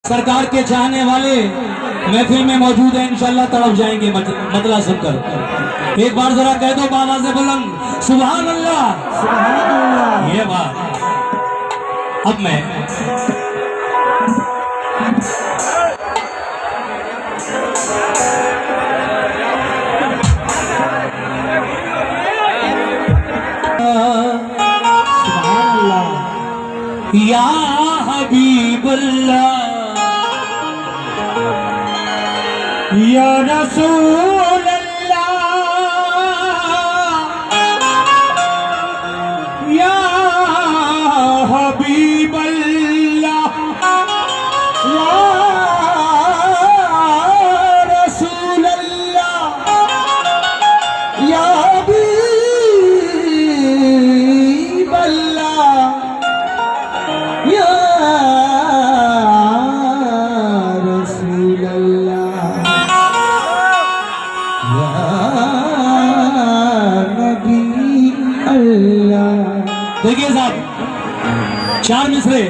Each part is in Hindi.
सरकार के चाहने वाले महफिल में मौजूद है, इंशाल्लाह तड़प जाएंगे मतला सुनकर। एक बार जरा कह दो बाबा से बुलंद सुभान अल्लाह, सुभान अल्लाह। ये बात अब मैं सुभान अल्लाह या हबीबल्लाह या रसूल अल्लाह या हबीब अल्लाह या रसूल अल्लाह या हबीब अल्लाह या रसूल अल्लाह। देखिए साहब, चार मिसरे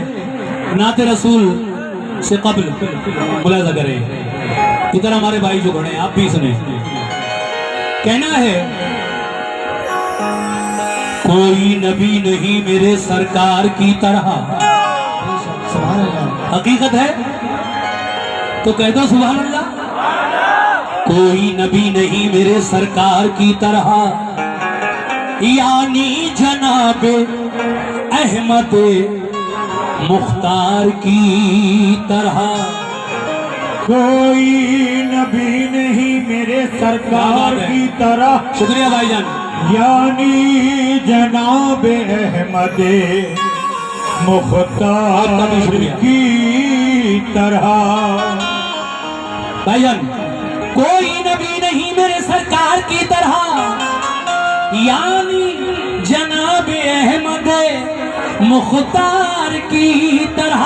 नाते रसूल से कब्ल मुलाजा करें। इधर हमारे भाई जो खड़े हैं आप भी सुने। कहना है कोई नबी नहीं मेरे सरकार की तरह। हकीकत है तो कह दो सुभान अल्लाह। कोई नबी नहीं मेरे सरकार की तरह, यानी जनाबे अहमद मुख्तार की तरह। कोई नबी नहीं मेरे सरकार की तरह, शुक्रिया भाईजान, यानी जनाबे अहमद मुख्तार की तरह। भाईजान कोई नबी नहीं मेरे सरकार की तरह, यानी जनाब अहमद मुख्तार की तरह।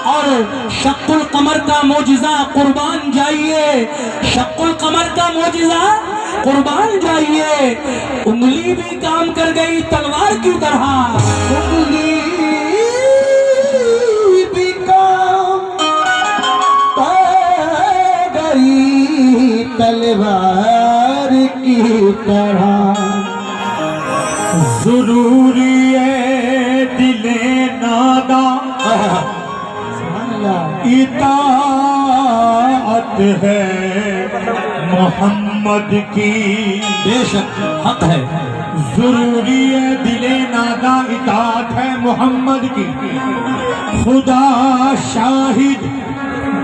और शक्कुल कमर का मोजिजा कुर्बान जाइए, शक्कुल कमर का मोजिजा कुर्बान जाइए। उंगली भी काम कर गई तलवार की तरह, उंगली भी काम कर गई तलवार की तरह। जरूरी है दिले नादा इताअत है मोहम्मद की। बेशक हक है, जरूरी है दिले नादा इताअत है मोहम्मद की। खुदा शाहिद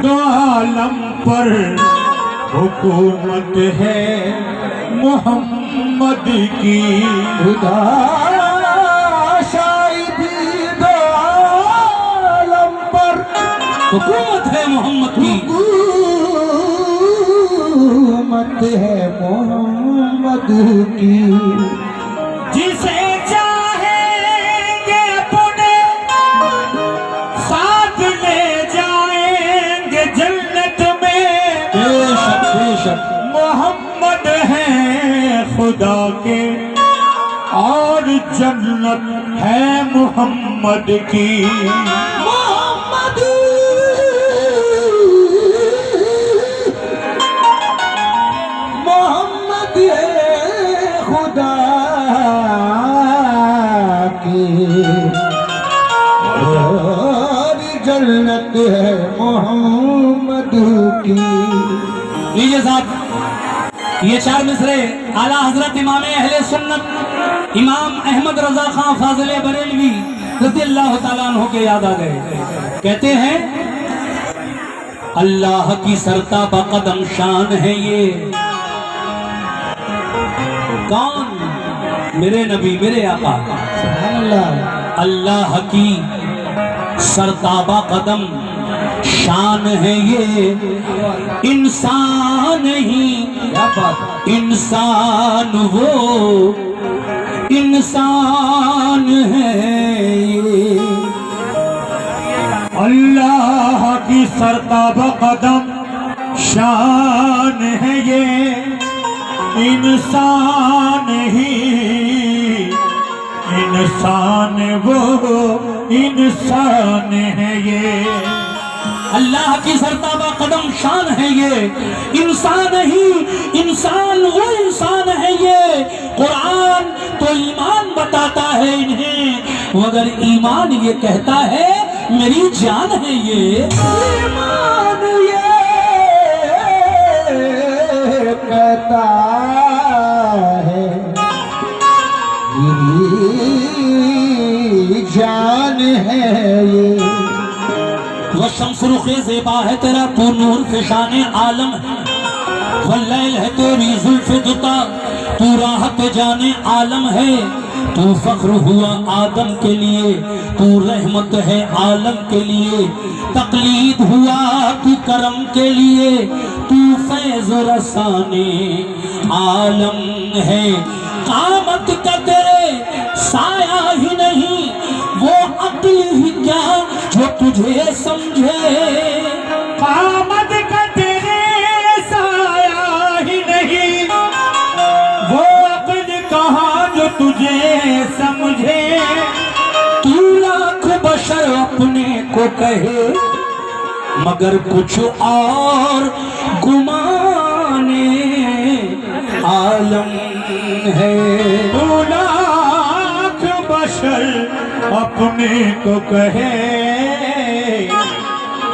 दो आलम पर हुकूमत है मोहम्मद की। खुदा शाहिद दो आलम पर हुकूमत है मोहम्मद की। हुकूमत है मोहम्मद की। जिसे चाहेंगे अपने साथ ले जाएंगे जन्नत में। बेशक बेशक मोहम्मद है खुदा के और जन्नत है मोहम्मद की। मोहम्मद मोहम्मद है खुदा की और जन्नत है मोहम्मद की। लीजिए साहब, ये चार मिसरे आला हजरत इमाम अहले सुन्नत इमाम अहमद रजा खां फाजिले बरेलवी रज़ियल्लाहु ताला अन्हु के याद आ गए। कहते हैं अल्लाह की सरताबा कदम शान है ये। कौन? मेरे नबी मेरे आका। अल्लाह की सरताबा कदम शान है ये। इंसान ही इंसान वो इंसान है ये। अल्लाह की सरताबा कदम शान है ये। इंसान ही इंसान वो इंसान है ये। अल्लाह की सरताबा कदम शान है ये, इंसान ही इंसान, वो इंसान है ये। कुरान तो ईमान बताता है इन्हें, मगर ईमान ये कहता है मेरी जान है ये। ईमान ये कहता है मेरी जान है ये। वो शम्सुरुखे ज़ेबा है तेरा, तू नूर फिशाने आलम है। वल्लैल है तेरी जुल्फ़े दुता, तू राहत जाने आलम है। तू फख्र हुआ आदम के लिए, तू रहमत है आलम के लिए। तकलीद हुआ तू करम के लिए, तू फैज़ रसाने आलम है। कामत का तेरे साया ही नहीं, वो अक्ल ही क्या जो तुझे समझे। कामत का तेरे साया ही नहीं, वो अक्ल कहाँ जो तुझे समझे। तू लाख बशर अपने को कहे, मगर कुछ और गुमाने आलम है। तू लाख बशर अपने को कहे,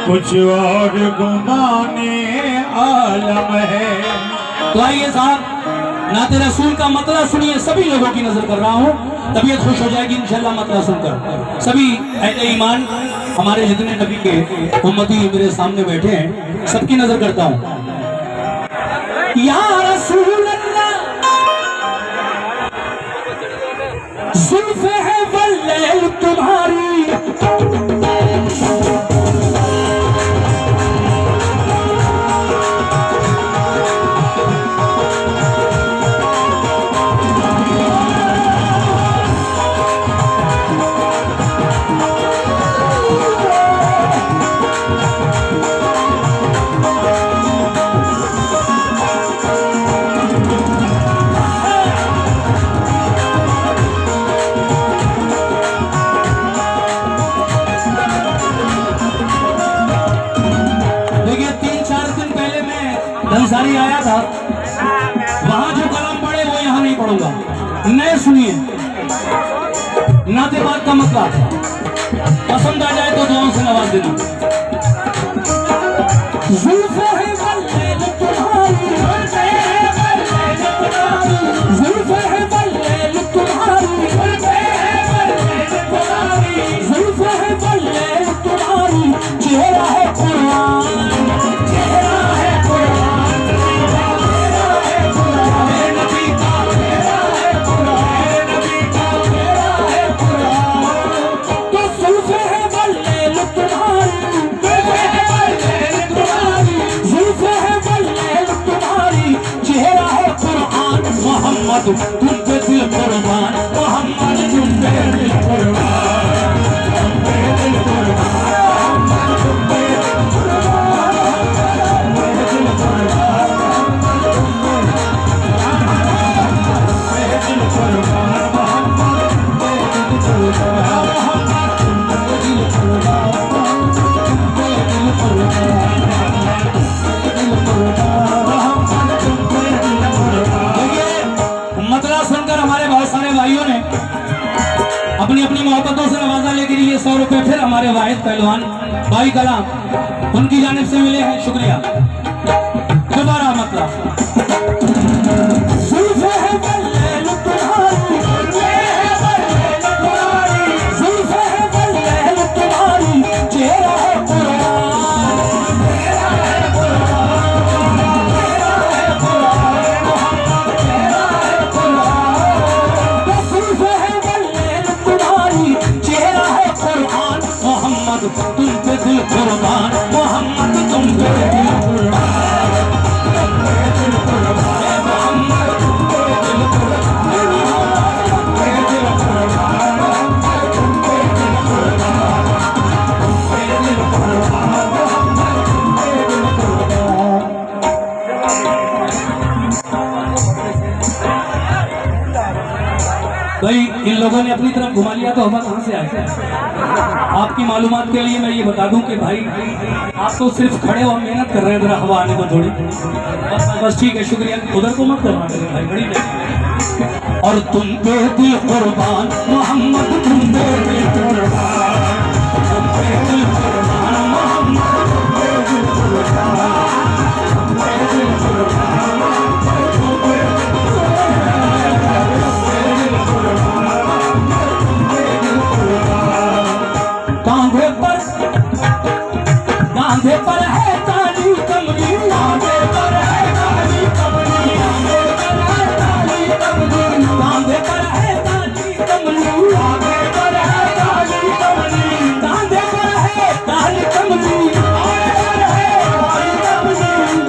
कुछ और गुमाने आलम है। तो आइए साहब, नाते रसूल का मतलब सुनिए। सभी लोगों की नजर कर रहा हूँ, तबीयत खुश हो जाएगी इंशाल्लाह मतलब सुनकर। सभी अहले ईमान हमारे जितने नबी के उम्मती मेरे सामने बैठे हैं, सबकी नजर करता हूँ। या रसूल अल्लाह, जुल्फ़े है वल्लैल तुम्हारी, धनसारी आया था, वहां जो कलम पढ़े वो यहाँ नहीं पढ़ूंगा। नए सुनिए, नाते बात का मतलब पसंद आ जाए तो दुआओं से नवाज देना। जुल्फ़े है वल्लैल तुम्हारी, जुल्फ़े है वल्लैल तुम्हारी, जुल्फ़े है वल्लैल तुम्हारी, चेहरा है कुरान, चेहरा है कुरान। तुम पे दिल कुर्बान, मोहम्मद तुम पे दिल कुर्बान, तुम पे दिल कुर्बान, तुम पे दिल कुर्बान, दिल कुर्बान, दिल कुर्बान, मोहम्मद दिल कुर्बान, मोहम्मद दिल कुर्बान, दिल कुर्बान, दिल कुर्बान, तुम पे दिल कुर्बान। मतलब सुनकर हमारे बहुत सारे भाइयों ने अपनी अपनी मोहब्बतों से नवाजा, लेकिन ये 100 रुपए फिर हमारे वाहिद पहलवान भाई कलाम उनकी जानिब से मिले हैं, शुक्रिया। दोबारा मतलब जुल्फ़े है वल्लैल तुम्हारी, जुल्फ़े है वल्लैल तुम्हारी, चेहरा है कुरान, चेहरा है कुरान, चेहरा है कुरान, मोहम्मद चेहरा है कुरान। जुल्फ़े है वल्लैल तुम्हारी, चेहरा है कुरान, मोहम्मद तुम पे दिल कुर्बान, मोहम्मद तुम पे दिल कुर्बान। भाई इन लोगों ने अपनी तरफ घुमा लिया तो हम कहाँ से आए? आपकी मालूमात के लिए मैं ये बता दूं कि भाई आप तो सिर्फ खड़े और मेहनत कर रहे हैं, जरा हवा आने को थोड़ी। बस ठीक है, शुक्रिया। उधर को मत करना मेरे भाई, बड़ी लगी। और तुम पे दिल कुर्बान मोहम्मद, तुम पे दिल कुर्बान, तुम पे दिल कुर्बान मोहम्मद, तुम पे दिल कुर्बान, तुम पे दिल कुर्बान, तुम पे कांधे पर है काली कमली, कांधे पर है काली कमली, कांधे पर है काली कमली, कांधे पर है काली कमली, कांधे पर है काली कमली,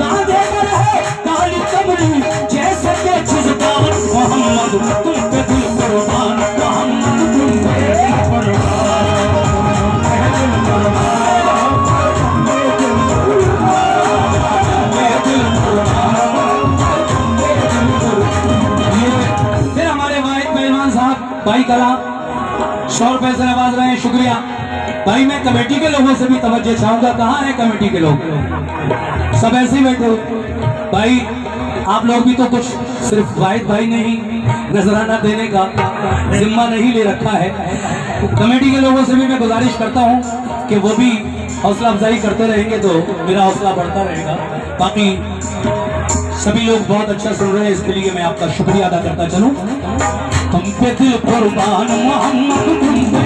कांधे पर है काली कमली, जैसे के जुज़दार मोहम्मद, तुम पे दिल कुर्बान मोहम्मद, तुम पे दिल कुर्बान। भाई कला 100 रुपए से नवाज रहे हैं, शुक्रिया भाई। मैं कमेटी के लोगों से भी तवज्जो चाहूंगा, कहाँ हैं कमेटी के लोग? सब ऐसे ही बैठे हो भाई। आप लोग भी तो कुछ, सिर्फ वाहिद भाई ने ही नजराना देने का जिम्मा नहीं ले रखा है। कमेटी के लोगों से भी मैं गुजारिश करता हूँ कि वो भी हौसला अफजाई करते रहेंगे तो मेरा हौसला बढ़ता रहेगा। बाकी सभी लोग बहुत अच्छा सुन रहे हैं, इसके लिए मैं आपका शुक्रिया अदा करता चलूं। तुम पे दिल कुर्बान मोहम्मद, तुम पे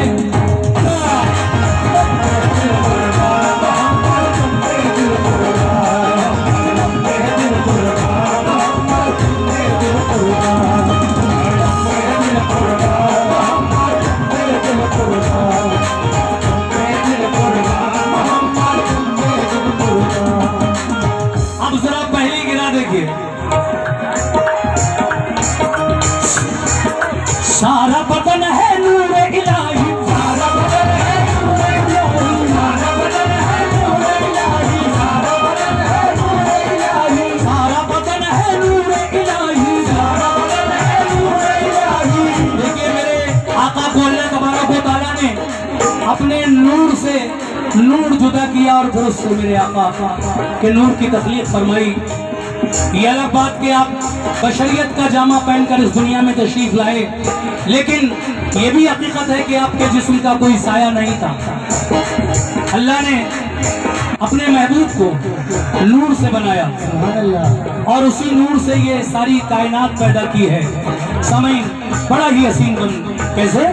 अब जरा पहली गिरा देखिए। सारा बदन है नूर इलाही, सारा बदन है नूर इलाही, सारा बदन है नूर इलाही, सारा बदन है नूर इलाही, सारा बदन है नूर इलाही, सारा बदन है नूर इलाही। देखिए मेरे आका को अल्लाह तबारक व तआला ने अपने नूर से नूर जुदा किया और फिर उससे मेरे आका के नूर की तखलीक फरमाई। ये अलग बात कि आप बशरियत का जामा पहनकर इस दुनिया में तशरीफ लाए, लेकिन ये भी हकीकत है कि आपके जिस्म का कोई साया नहीं था। अल्लाह ने अपने महबूब को नूर से बनाया और उसी नूर से ये सारी कायनात पैदा की है। समय बड़ा ही हसीन बन, कैसे?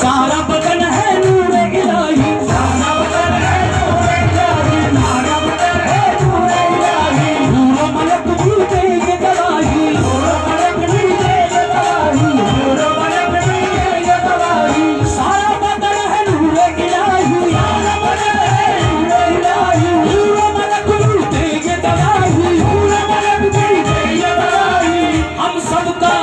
सारा बदन है नूर इलाही, सारा बदन है नूर इलाही, सारा बदन है नूर इलाही, नूर मलक भी देंगे गवाही, नूर मलक भी देंगे गवाही, नूर मलक भी देंगे गवाही। सारा बदन है नूर इलाही, सारा बदन है नूर इलाही, नूर मलक भी देंगे गवाही, नूर मलक भी देंगे गवाही। हम सबका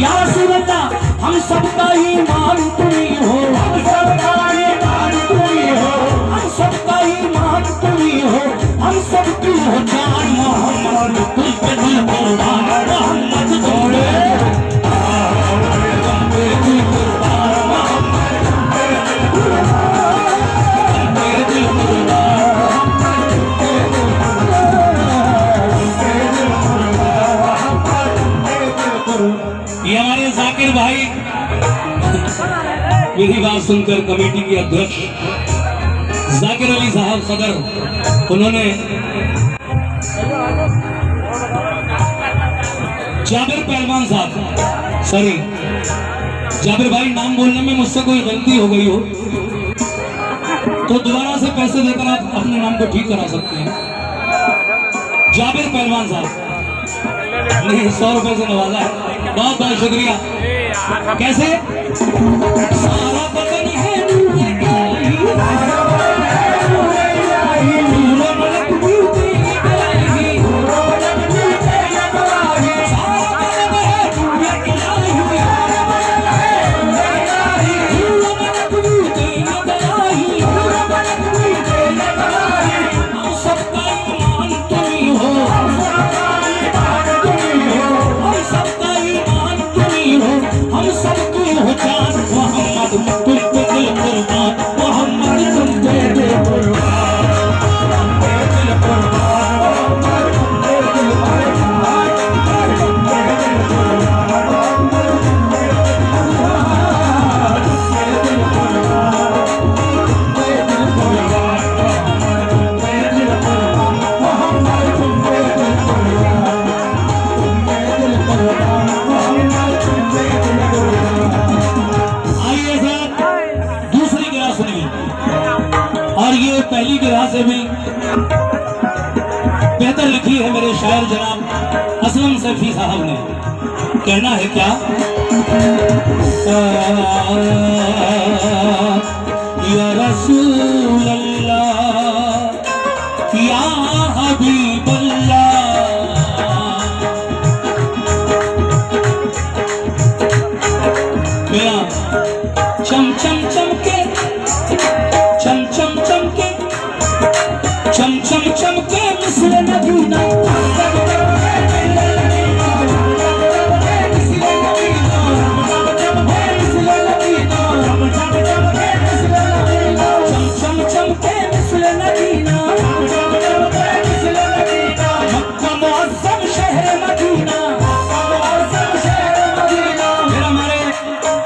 या रसूल अल्लाह, हम सबका ईमान तुम्ही हो, हम सबका ईमान तुम्ही हो, हम सबका ईमान तुम्ही हो, हम सबकी हो जान मोहम्मद, तुम पे दिल कुर्बान मोहम्मद, तुम पे दिल कुर्बान मोहम्मद, तुम पे दिल कुर्बान, ये हमारे जाकिर भाई यही बात सुनकर कमेटी के अध्यक्ष जाकिर अली साहब सदर, उन्होंने जाबिर पहलवान साहब, सॉरी जाबिर भाई, नाम बोलने में मुझसे कोई गलती हो गई हो तो दोबारा से पैसे देकर आप अपने नाम को ठीक करा सकते हैं। जाबिर पहलवान साहब ने 100 रुपए से नवाजा है, बहुत बहुत शुक्रिया। कैसे? सारा बदन है नूर इलाही, सारा बदन है नूर इलाही, नूर मलक भी देंगे गवाही, नूर मलक भी देंगे गवाही। सारा बदन है नूर इलाही, सारा बदन है नूर इलाही, नूर मलक भी देंगे गवाही, नूर मलक भी देंगे गवाही। हम सबका ईमान तुम्ही हो, हम सबका ईमान तुम्ही हो, हम सबका ईमान और ये पहली गिरा से भी बेहतर लिखी है मेरे शायर जनाब असलम सैफी साहब ने। कहना है क्या, या रसूल अल्लाह या हबीब अल्लाह, मेरा चम चम चमके चम चम चमके चम चम चमके मिसल नगीना,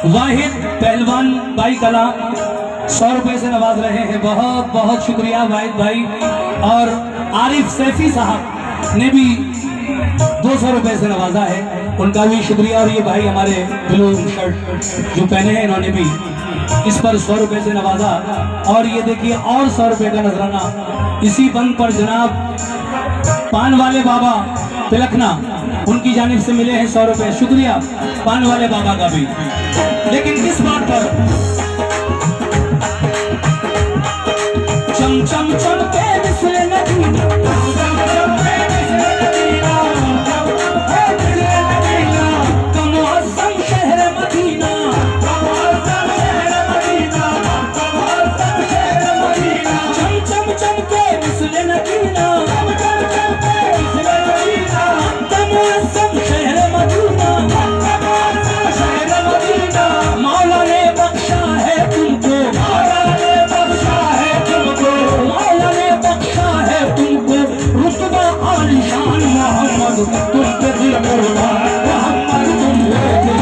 वाहिद पहलवान भाई कला 100 रुपए से नवाज रहे हैं। बहुत बहुत शुक्रिया वाहिद भाई। और आरिफ सैफी साहब ने भी 200 रुपए से नवाजा है, उनका भी शुक्रिया। और ये भाई हमारे ब्लू शर्ट जो पहने हैं इन्होंने भी इस पर 100 रुपए से नवाजा। और ये देखिए और 100 रुपए का नजराना इसी बंद पर जनाब पान वाले बाबा तिलकना उनकी जानिब से मिले हैं 100 रुपए। शुक्रिया पान वाले बाबा का भी। लेकिन किस बात पर, चम चम चम के मिसल नगीना, कमुअज़्ज़म शहर मदीना, चम चम चम के मिसल नगीना, कमुअज़्ज़म शहर मदीना, मौला ने बख्शा है तुमको, मौला ने बख्शा है तुमको, मौला ने बख्शा है तुमको रुतबा आलिशान। मोहम्मद तुम पे दिल कुर्बान, मोहम्मद तुम पे दिल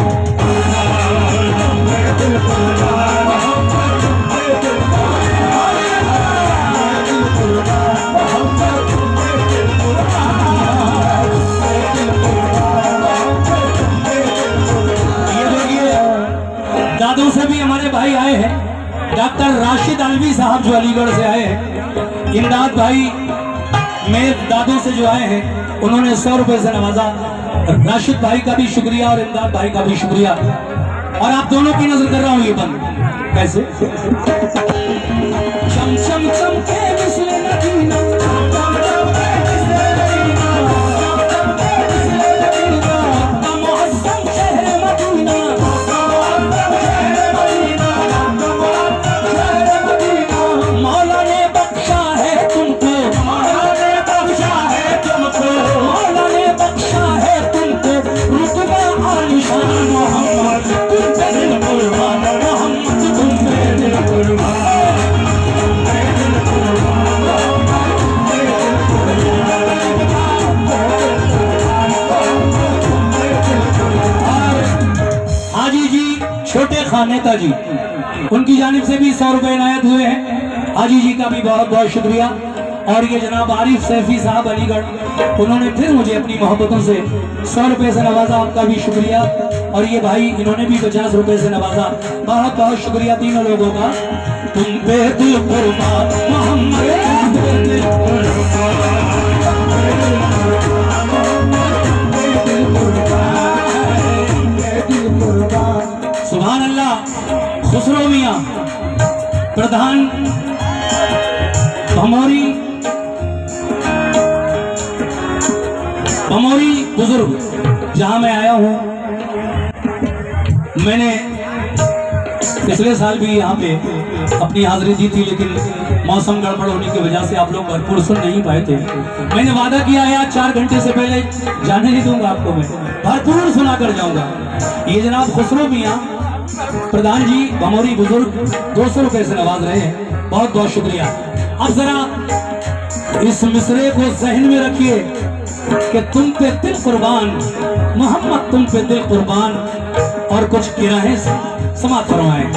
दादू से भी हमारे भाई आए हैं, डॉक्टर राशिद अलवी साहब जो अलीगढ़ से आए हैं। इमदाद भाई मेरे दादू से जो आए हैं उन्होंने 100 रुपए से नवाजा। राशिद भाई का भी शुक्रिया और इमदाद भाई का भी शुक्रिया। और आप दोनों की नजर कर रहा हूँ ये बंद कैसे, चम चम चम के मिसल नगीना, कमुअज़्ज़म शहर मदीना, मौला ने बख्शा है तुमको, मौला ने बख्शा है तुमको, मौला ने बख्शा है तुमको रुतबा आलिशान। मोहम्मद तुम पे दिल कुर्बान, मोहम्मद तुम पे दिल कुर्बान। हाजी जी छोटे खानेता जी उनकी जानिब से भी 100 रुपए इनायत हुए हैं। हाजी जी का भी बहुत बहुत शुक्रिया। और ये जनाब आरिफ सैफी साहब अलीगढ़ उन्होंने फिर मुझे अपनी मोहब्बतों से 100 रुपए से नवाजा, आपका भी शुक्रिया। और ये भाई इन्होंने भी 50 रुपए से नवाजा, बहुत बहुत शुक्रिया तीनों लोगों का। तुम पे दिल कुर्बान मोहम्मद, तुम पे दिल कुर्बान। सुभान अल्लाह। खुसरो मियां प्रधान भमोरी बुजुर्ग जहां मैं आया हूं, मैंने पिछले साल भी यहाँ पे अपनी हाजिरी दी थी, लेकिन मौसम गड़बड़ होने की वजह से आप लोग भरपूर सुन नहीं पाए थे। मैंने वादा किया है आज 4 घंटे से पहले जाने नहीं दूंगा आपको, मैं भरपूर सुना कर जाऊंगा। ये जनाब खुसरो मियां प्रधान जी भमोरी बुजुर्ग 200 रुपए से नवाज रहे हैं, बहुत बहुत शुक्रिया। अब जरा इस मिसरे को जहन में रखिए कि तुम पे दिल कुर्बान मोहम्मद, तुम पे दिल कुर्बान। और कुछ किराए समाप्त फरमाएं।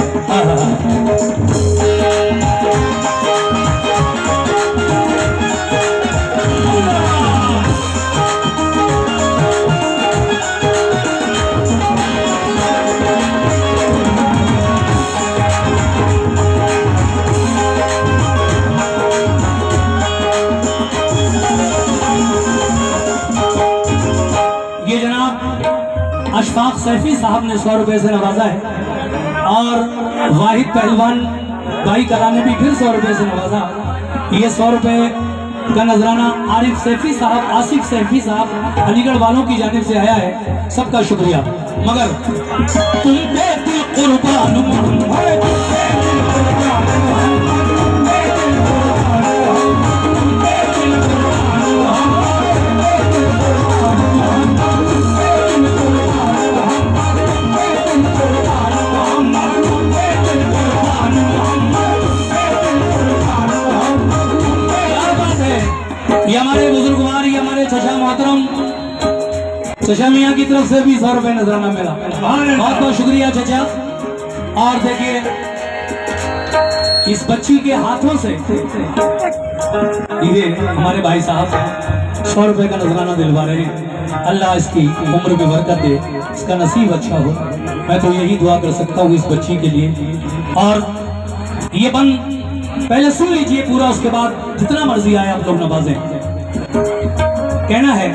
सैफी साहब ने 100 रुपए से नवाजा है, और वाहिद पहलवान भाई कला ने भी फिर 100 रुपए से नवाजा। ये 100 रुपए का नजराना आरिफ सैफी साहब, आसिफ सैफी साहब अलीगढ़ वालों की जानिब से आया है, सबका शुक्रिया। मगर तुम पे दिल कुर्बान मोहम्मद, ये हमारे बुजुर्गवार, ये हमारे चचा मोहतरम चचा मियाँ की तरफ से भी 100 रुपए नजराना मिला। बहुत बहुत शुक्रिया चचा। और देखिए इस बच्ची के हाथों से ये हमारे भाई साहब 100 रुपए का नजराना दिलवा रहे हैं। अल्लाह इसकी उम्र में बरकत दे, इसका नसीब अच्छा हो। मैं तो यही दुआ कर सकता हूँ इस बच्ची के लिए। और ये बंद पहले सुन लीजिए पूरा, उसके बाद जितना मर्जी आए आप लोग नवाजें। कहना है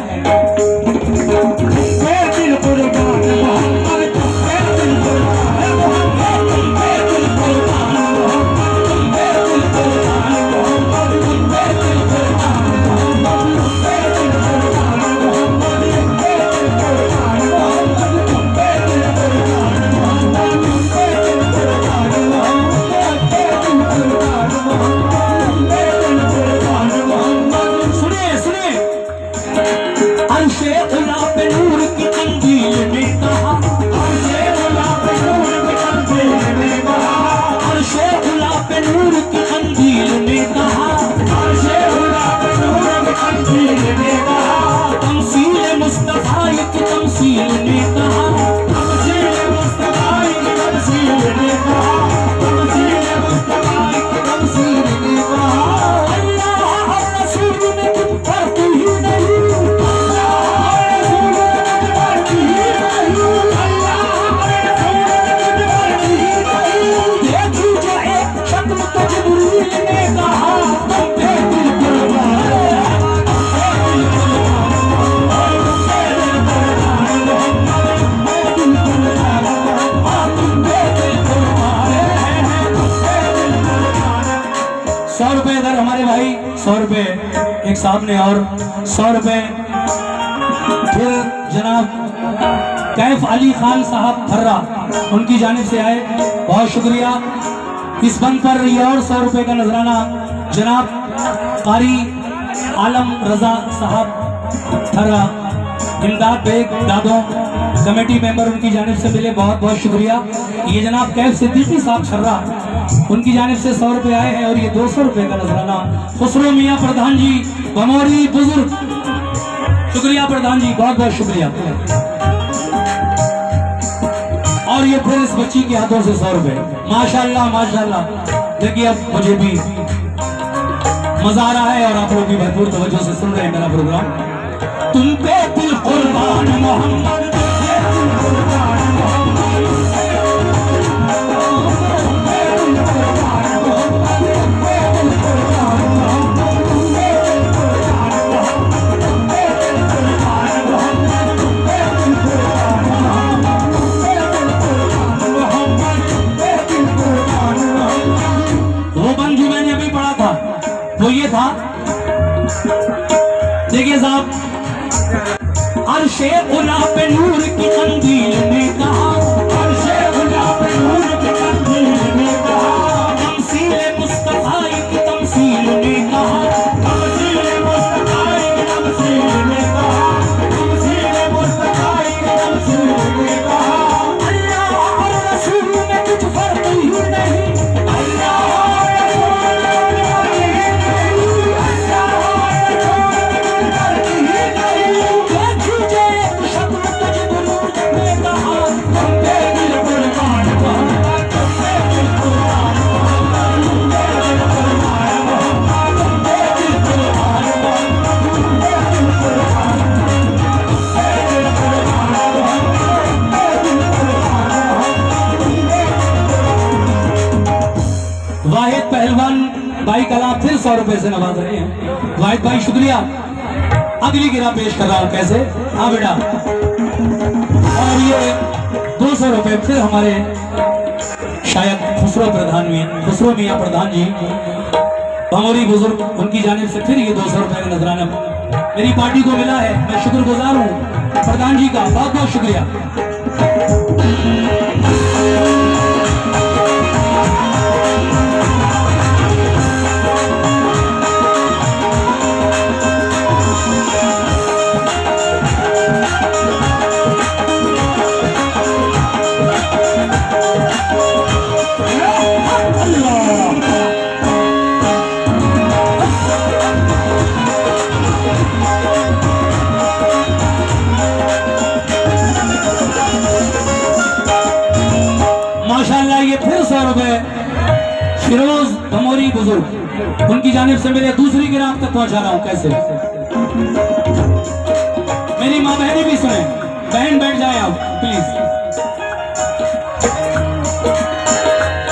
हमारे भाई 100 रुपए एक साहब ने, और 100 रुपए फिर जनाब कैफ अली खान साहब फर्रा उनकी जानिब से आए, बहुत शुक्रिया। इस बंद पर ये और 100 रुपए का नजराना जनाब कारी आलम रजा साहब फर्रा, इमदाद बेग दादों कमेटी मेंबर उनकी जानिब से मिले, बहुत बहुत शुक्रिया। ये जनाब कैफ सिद्दीकी साहब छर्रा उनकी जानिब से 100 रुपए आए हैं, और ये 200 रुपए का नजराना खुसरो मियाँ प्रधान जी बमौरी बुजुर्ग, शुक्रिया प्रधान जी, बहुत बहुत शुक्रिया। और ये फिर इस बच्ची के हाथों से 100 रुपए, माशाल्लाह माशाल्लाह। देखिए अब मुझे भी मजा आ रहा है, और आप लोग भी भरपूर तवज्जो से सुन रहे हैं मेरा प्रोग्राम। तुम पे दिल कुर्बान मोहम्मद, वो ये था, देखिए साहब, अर्शे उला पे नूर की कंदील ने कहा, अर्शे उला पे नूर की कंदील ने कहा, तमसीले मुस्तफाई की तमसील ने कहा, तमसीले मुस्तफाई की तमसील ने कहा, तमसीले मुस्तफाई की तमसील ने कहा। अल्लाह और रसूल में कुछ फर्क ही नहीं, वाहिद पहलवान भाई कला फिर 100 रुपए से नवाज रहे हैं। वाहिद भाई शुक्रिया। अगली गिरा पेश कर रहा हूं, कैसे? हाँ बेटा। और ये 200 रुपए फिर हमारे शायद खुसरो मियाँ प्रधान जी भमोरी बुजुर्ग, उनकी जानिब से फिर ये 200 रुपए का नजराना मेरी पार्टी को मिला है। मैं शुक्रगुजार हूँ प्रधान जी का, बहुत बहुत शुक्रिया। माशाल्लाह ये फिर 100 रुपए फिरोज भमोरी बुजुर्ग, उनकी जानिब से मेरे दूसरी गिराफ तक पहुंचा रहा हूं। कैसे मेरी माँ बहनें भी सुने, बहन बैठ जाए आप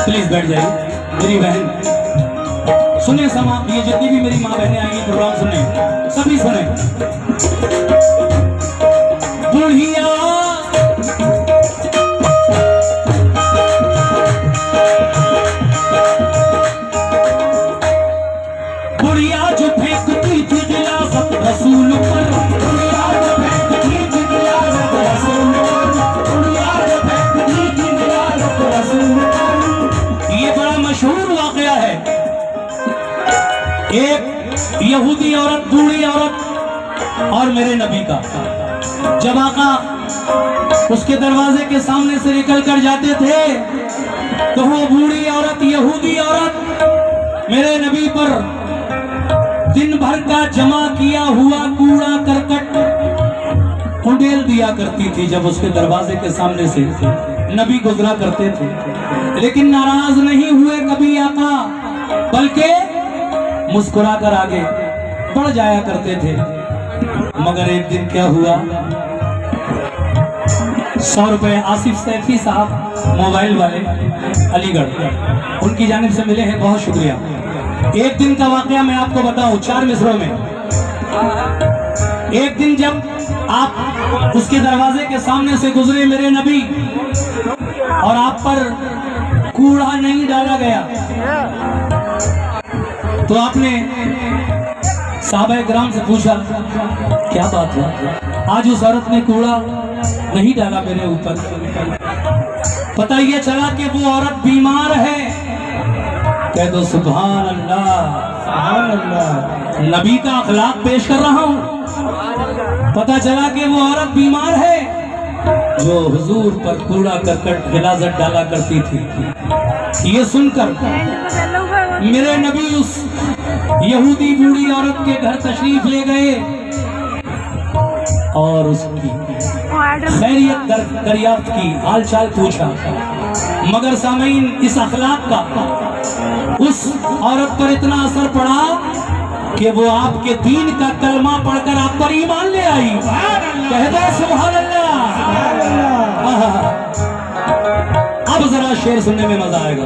प्लीज बैठ जाइए। मेरी बहन सुने, समा ये जितनी भी मेरी माँ बहनें आएंगी प्रोग्राम सुने, सभी सुने। बुढ़िया जो फेंकती थी गिलास रसूल पर, बुढ़िया जो फेंकती थी गिलास रसूल पर, बुढ़िया जो फेंकती थी गिलास रसूल पर। ये बड़ा मशहूर वाकया है। एक यहूदी औरत, बूढ़ी औरत और मेरे नबी का, जब आका उसके दरवाजे के सामने से निकल कर जाते थे तो वो बूढ़ी औरत, यहूदी औरत मेरे नबी पर दिन भर का जमा किया हुआ कूड़ा करकट उड़ेल दिया करती थी जब उसके दरवाजे के सामने से नबी गुजरा करते थे। लेकिन नाराज नहीं हुए कभी आका, बल्कि मुस्कुराकर आगे बढ़ जाया करते थे। मगर एक दिन क्या हुआ, 100 रुपए आसिफ सैफी साहब मोबाइल वाले अलीगढ़, उनकी जानिब से मिले हैं, बहुत शुक्रिया। एक दिन का वाकया मैं आपको बताऊं 4 मिसरों में। एक दिन जब आप उसके दरवाजे के सामने से गुजरे मेरे नबी और आप पर कूड़ा नहीं डाला गया, तो आपने साहबा किराम से पूछा क्या बात है, आज उस औरत ने कूड़ा नहीं डाला मेरे ऊपर। पता ये चला कि वो औरत बीमार है। कह दो सुभान अल्लाह, सुभान अल्लाह। नबी का अखलाक पेश कर रहा हूँ। पता चला कि वो औरत बीमार है जो हुजूर पर कूड़ा करकट गिलाजत डाला करती थी। ये सुनकर मेरे नबी उस यहूदी बूढ़ी औरत के घर तशरीफ ले गए और उसकी खैरियत दरियाफ्त की, हाल चाल पूछा। मगर सामीन, इस अखलाक का उस औरत पर इतना असर पड़ा कि वो आपके दीन का कलमा पढ़कर आप पर ईमान ले आई। कह दो सुभान अल्लाह। अब जरा शेर सुनने में मजा आएगा।